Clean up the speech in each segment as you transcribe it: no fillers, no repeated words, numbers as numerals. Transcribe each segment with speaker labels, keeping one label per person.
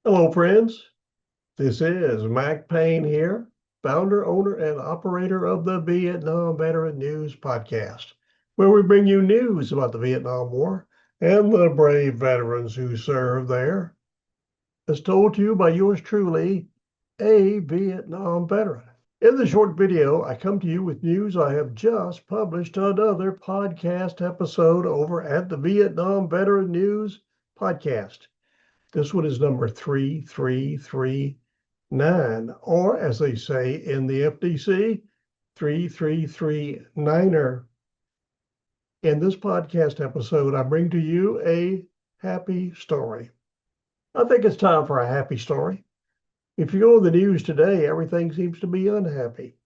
Speaker 1: Hello, friends. This is Mac Payne here, founder, owner, and operator of the Vietnam Veteran News Podcast, where we bring you news about the Vietnam War and the brave veterans who served there, as told to you by yours truly, a Vietnam veteran. In the short video, I come to you with news I have just published another podcast episode over at the Vietnam Veteran News Podcast. This one is number 3339, or as they say in the FDC, 3339er. In this podcast episode, I bring to you a happy story. I think it's time for a happy story. If you go to the news today, everything seems to be unhappy.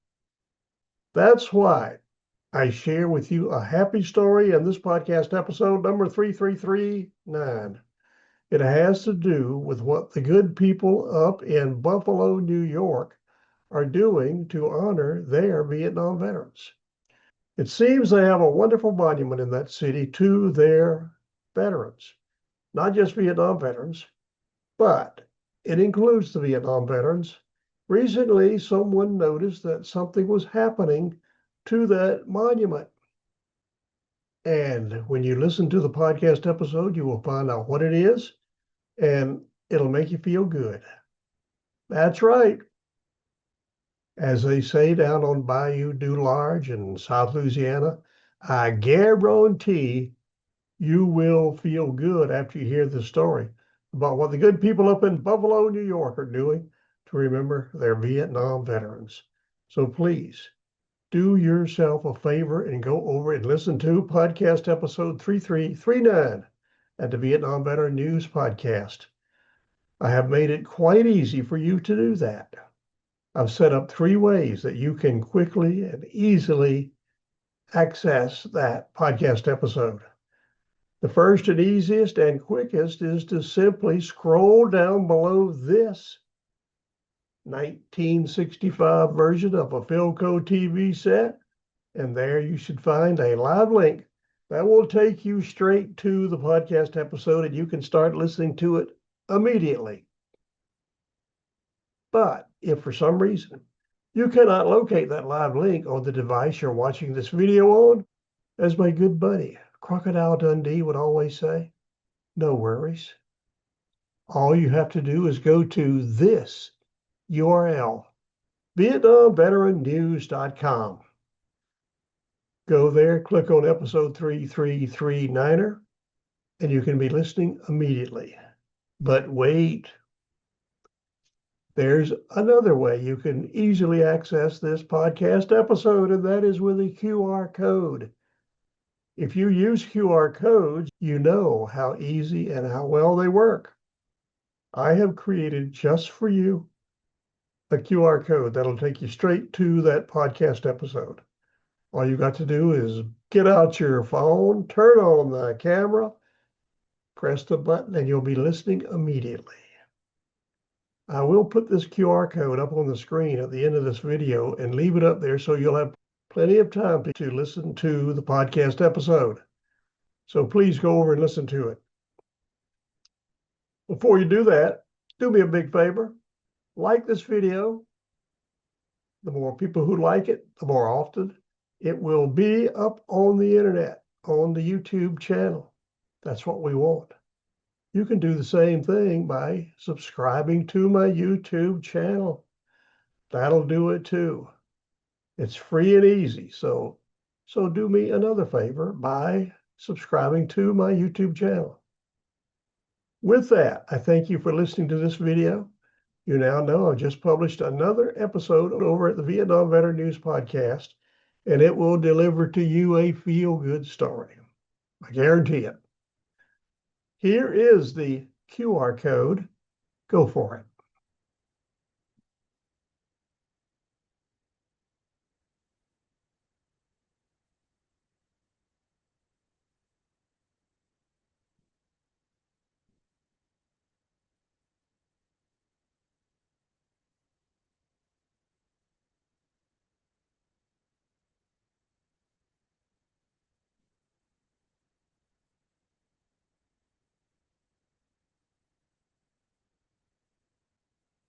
Speaker 1: That's why I share with you a happy story in this podcast episode, number 3339. It has to do with what the good people up in Buffalo, New York are doing to honor their Vietnam veterans. It seems they have a wonderful monument in that city to their veterans, not just Vietnam veterans, but it includes the Vietnam veterans. Recently, someone noticed that something was happening to that monument. And when you listen to the podcast episode, you will find out what it is and it'll make you feel good. That's right. As they say down on Bayou du Large in South Louisiana, I guarantee you will feel good after you hear this story about what the good people up in Buffalo, New York are doing to remember their Vietnam veterans. So please do yourself a favor and go over and listen to podcast episode 3339 at the Vietnam Veteran News Podcast. I have made it quite easy for you to do that. I've set up 3 ways that you can quickly and easily access that podcast episode. The first and easiest and quickest is to simply scroll down below this 1965 version of a Philco TV set, and there you should find a live link that will take you straight to the podcast episode, and you can start listening to it immediately. But if for some reason you cannot locate that live link on the device you're watching this video on, as my good buddy Crocodile Dundee would always say, no worries. All you have to do is go to this URL, VietnamVeteranNews.com. Go there, click on episode 3339er, and you can be listening immediately. But wait, there's another way you can easily access this podcast episode, and that is with a QR code. If you use QR codes, you know how easy and how well they work. I have created just for you a QR code that'll take you straight to that podcast episode. All you got to do is get out your phone, turn on the camera, press the button, and you'll be listening immediately. I will put this QR code up on the screen at the end of this video and leave it up there so you'll have plenty of time to listen to the podcast episode. So please go over and listen to it. Before you do that, do me a big favor. Like this video. The more people who like it, the more often it will be up on the internet, on the YouTube channel. That's what we want. You can do the same thing by subscribing to my YouTube channel. That'll do it too. It's free and easy. So do me another favor by subscribing to my YouTube channel. With that, I thank you for listening to this video. You now know I've just published another episode over at the Vietnam Veteran News Podcast, and it will deliver to you a feel-good story. I guarantee it. Here is the QR code. Go for it.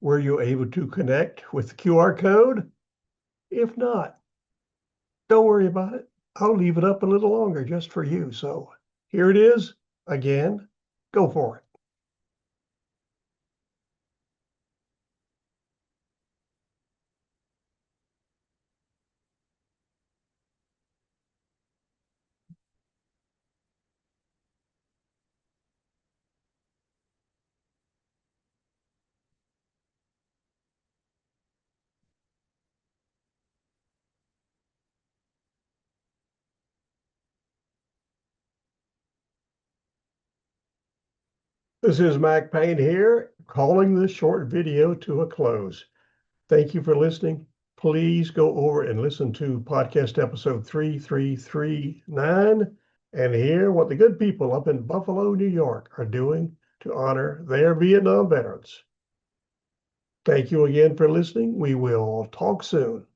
Speaker 1: Were you able to connect with the QR code? If not, don't worry about it. I'll leave it up a little longer just for you. So here it is again. Go for it. This is Mac Payne here, calling this short video to a close. Thank you for listening. Please go over and listen to podcast episode 3339 and hear what the good people up in Buffalo, New York are doing to honor their Vietnam veterans. Thank you again for listening. We will talk soon.